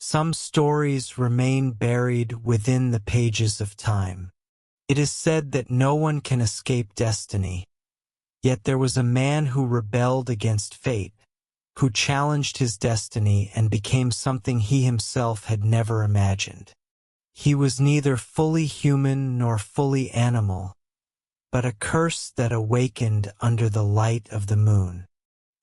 Some stories remain buried within the pages of time. It is said that no one can escape destiny. Yet there was a man who rebelled against fate, who challenged his destiny and became something he himself had never imagined. He was neither fully human nor fully animal, but a curse that awakened under the light of the moon.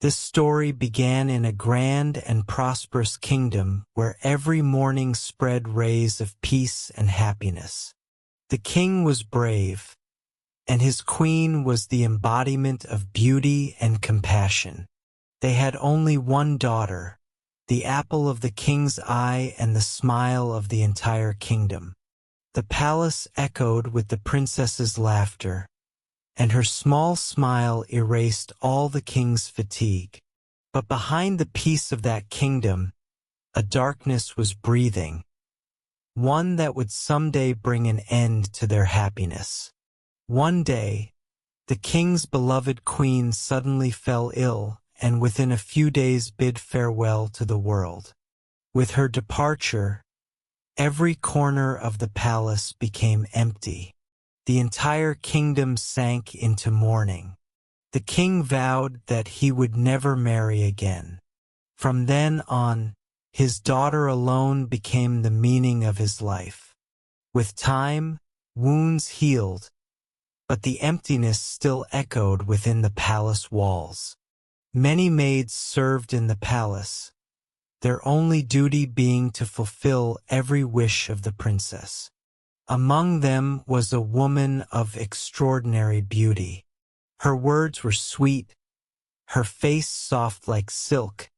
This story began in a grand and prosperous kingdom where every morning spread rays of peace and happiness. The king was brave, and his queen was the embodiment of beauty and compassion. They had only one daughter, the apple of the king's eye and the smile of the entire kingdom. The palace echoed with the princess's laughter, and her small smile erased all the king's fatigue. But behind the peace of that kingdom, a darkness was breathing, one that would someday bring an end to their happiness. One day, the king's beloved queen suddenly fell ill, and within a few days bid farewell to the world. With her departure, every corner of the palace became empty. The entire kingdom sank into mourning. The king vowed that he would never marry again. From then on, his daughter alone became the meaning of his life. With time, wounds healed, but the emptiness still echoed within the palace walls. Many maids served in the palace, their only duty being to fulfill every wish of the princess. Among them was a woman of extraordinary beauty. Her words were sweet, her face soft like silk,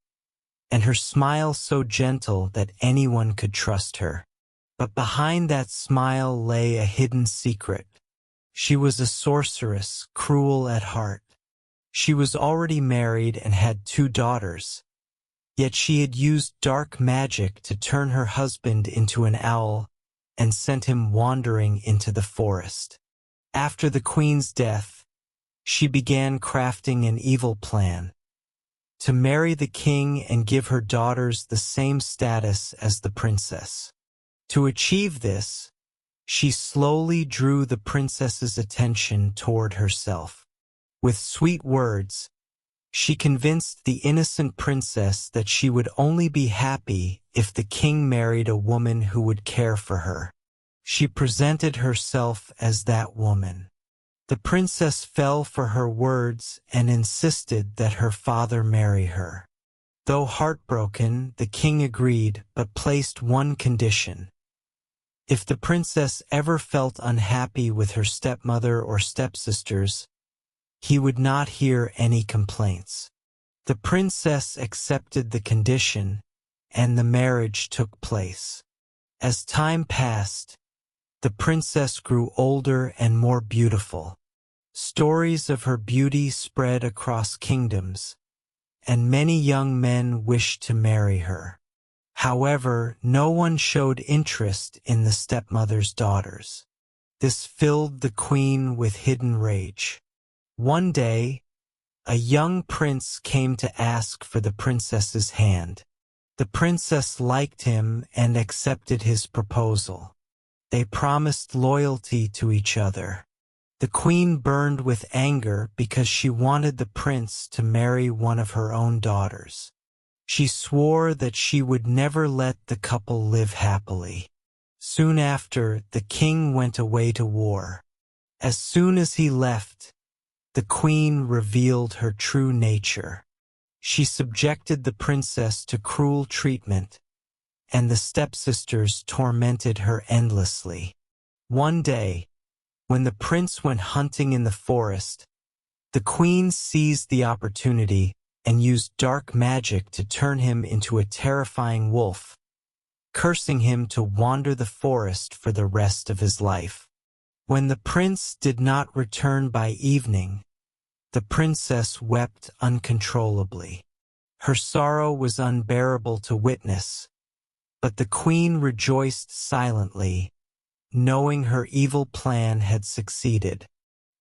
and her smile so gentle that anyone could trust her. But behind that smile lay a hidden secret. She was a sorceress, cruel at heart. She was already married and had 2 daughters, yet she had used dark magic to turn her husband into an owl and sent him wandering into the forest. After the queen's death, she began crafting an evil plan to marry the king and give her daughters the same status as the princess. To achieve this, she slowly drew the princess's attention toward herself. With sweet words, she convinced the innocent princess that she would only be happy if the king married a woman who would care for her. She presented herself as that woman. The princess fell for her words and insisted that her father marry her. Though heartbroken, the king agreed, but placed one condition. If the princess ever felt unhappy with her stepmother or stepsisters, he would not hear any complaints. The princess accepted the condition, and the marriage took place. As time passed, the princess grew older and more beautiful. Stories of her beauty spread across kingdoms, and many young men wished to marry her. However, no one showed interest in the stepmother's daughters. This filled the queen with hidden rage. One day, a young prince came to ask for the princess's hand. The princess liked him and accepted his proposal. They promised loyalty to each other. The queen burned with anger because she wanted the prince to marry one of her own daughters. She swore that she would never let the couple live happily. Soon after, the king went away to war. As soon as he left, the queen revealed her true nature. She subjected the princess to cruel treatment, and the stepsisters tormented her endlessly. One day, when the prince went hunting in the forest, the queen seized the opportunity and used dark magic to turn him into a terrifying wolf, cursing him to wander the forest for the rest of his life. When the prince did not return by evening, the princess wept uncontrollably. Her sorrow was unbearable to witness, but the queen rejoiced silently, knowing her evil plan had succeeded.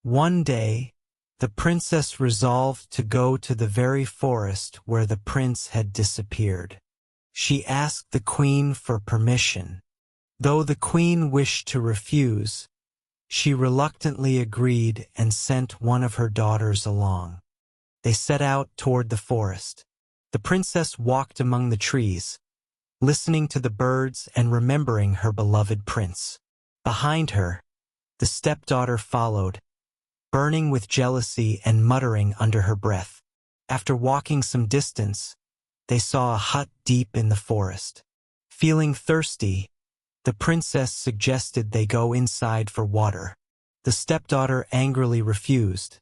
One day, the princess resolved to go to the very forest where the prince had disappeared. She asked the queen for permission. Though the queen wished to refuse, she reluctantly agreed and sent one of her daughters along. They set out toward the forest. The princess walked among the trees, listening to the birds and remembering her beloved prince. Behind her, the stepdaughter followed, burning with jealousy and muttering under her breath. After walking some distance, they saw a hut deep in the forest. Feeling thirsty, the princess suggested they go inside for water. The stepdaughter angrily refused,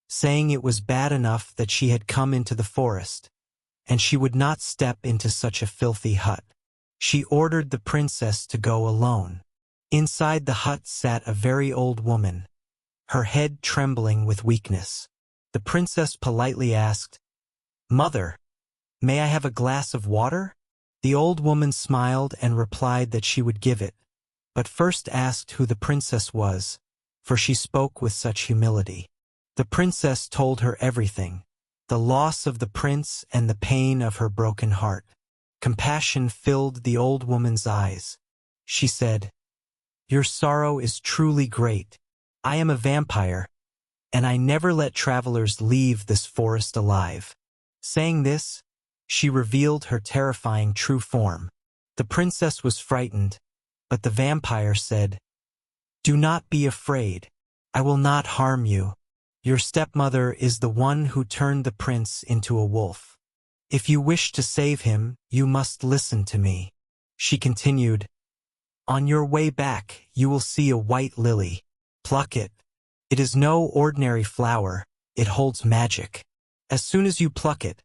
saying it was bad enough that she had come into the forest, and she would not step into such a filthy hut. She ordered the princess to go alone. Inside the hut sat a very old woman, her head trembling with weakness. The princess politely asked, "Mother, may I have a glass of water?" The old woman smiled and replied that she would give it, but first asked who the princess was, for she spoke with such humility. The princess told her everything, the loss of the prince and the pain of her broken heart. Compassion filled the old woman's eyes. She said, "Your sorrow is truly great. I am a vampire, and I never let travelers leave this forest alive." Saying this, she revealed her terrifying true form. The princess was frightened, but the vampire said, "Do not be afraid. I will not harm you. Your stepmother is the one who turned the prince into a wolf. If you wish to save him, you must listen to me." She continued, "On your way back, you will see a white lily. Pluck it. It is no ordinary flower, it holds magic. As soon as you pluck it,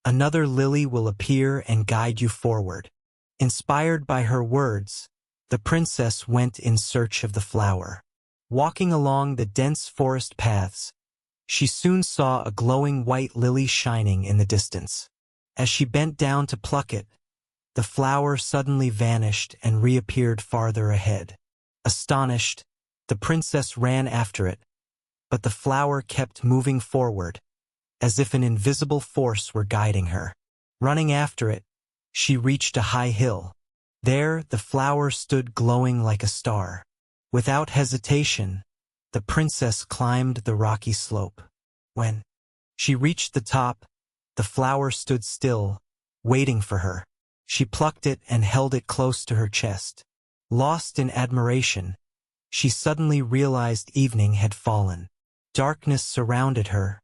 another lily will appear and guide you forward." Inspired by her words, the princess went in search of the flower. Walking along the dense forest paths, she soon saw a glowing white lily shining in the distance. As she bent down to pluck it, the flower suddenly vanished and reappeared farther ahead. Astonished, the princess ran after it, but the flower kept moving forward, as if an invisible force were guiding her. Running after it, she reached a high hill. There, the flower stood glowing like a star. Without hesitation, the princess climbed the rocky slope. When she reached the top, the flower stood still, waiting for her. She plucked it and held it close to her chest. Lost in admiration, she suddenly realized evening had fallen. Darkness surrounded her,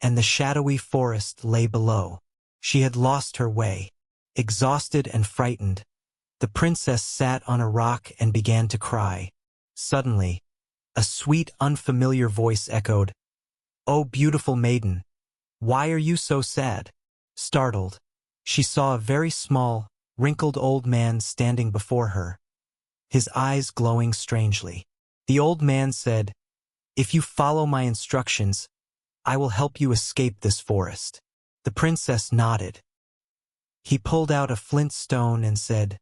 and the shadowy forest lay below. She had lost her way. Exhausted and frightened, the princess sat on a rock and began to cry. Suddenly, a sweet, unfamiliar voice echoed, "Oh, beautiful maiden, why are you so sad?" Startled, she saw a very small, wrinkled old man standing before her, his eyes glowing strangely. The old man said, "If you follow my instructions, I will help you escape this forest." The princess nodded. He pulled out a flint stone and said,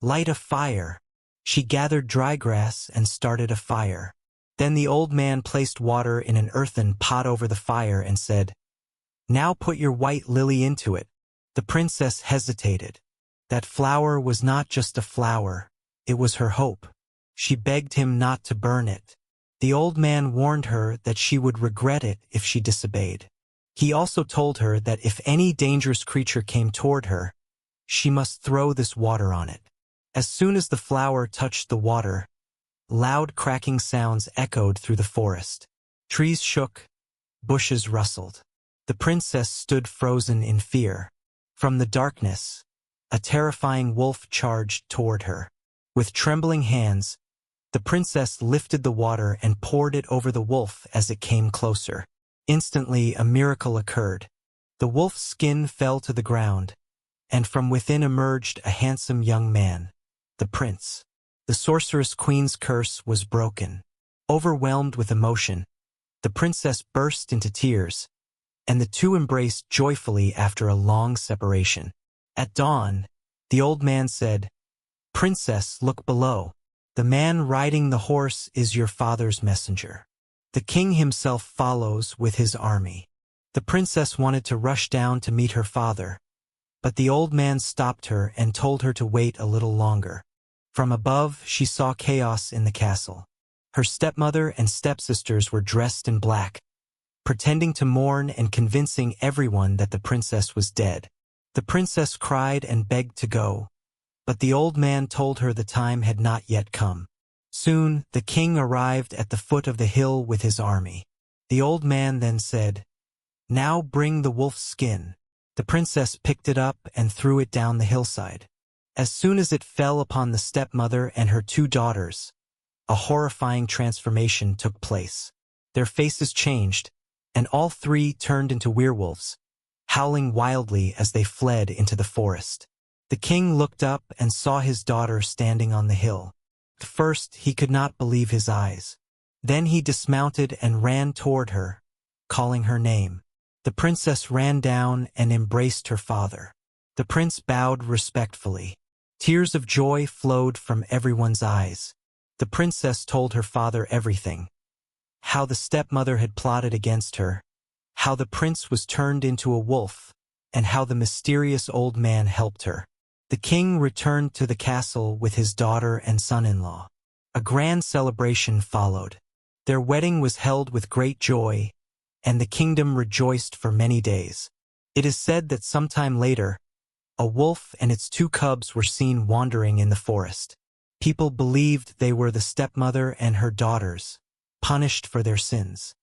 "Light a fire." She gathered dry grass and started a fire. Then the old man placed water in an earthen pot over the fire and said, "Now put your white lily into it." The princess hesitated. That flower was not just a flower, it was her hope. She begged him not to burn it. The old man warned her that she would regret it if she disobeyed. He also told her that if any dangerous creature came toward her, she must throw this water on it. As soon as the flower touched the water, loud cracking sounds echoed through the forest. Trees shook, bushes rustled. The princess stood frozen in fear. From the darkness, a terrifying wolf charged toward her. With trembling hands, the princess lifted the water and poured it over the wolf as it came closer. Instantly, a miracle occurred. The wolf's skin fell to the ground, and from within emerged a handsome young man, the prince. The sorceress queen's curse was broken. Overwhelmed with emotion, the princess burst into tears, and the two embraced joyfully after a long separation. At dawn, the old man said, "Princess, look below. The man riding the horse is your father's messenger. The king himself follows with his army." The princess wanted to rush down to meet her father, But the old man stopped her and told her to wait a little longer. From above, she saw chaos in the castle. Her stepmother and stepsisters were dressed in black, pretending to mourn and convincing everyone that the princess was dead. The princess cried and begged to go, but the old man told her the time had not yet come. Soon, the king arrived at the foot of the hill with his army. The old man then said, "Now bring the wolf's skin." The princess picked it up and threw it down the hillside. As soon as it fell upon the stepmother and her 2 daughters, a horrifying transformation took place. Their faces changed, and all 3 turned into werewolves, howling wildly as they fled into the forest. The king looked up and saw his daughter standing on the hill. At first, he could not believe his eyes. Then he dismounted and ran toward her, calling her name. The princess ran down and embraced her father. The prince bowed respectfully. Tears of joy flowed from everyone's eyes. The princess told her father everything: how the stepmother had plotted against her, how the prince was turned into a wolf, and how the mysterious old man helped her. The king returned to the castle with his daughter and son-in-law. A grand celebration followed. Their wedding was held with great joy, and the kingdom rejoiced for many days. It is said that sometime later, a wolf and its 2 cubs were seen wandering in the forest. People believed they were the stepmother and her daughters, punished for their sins.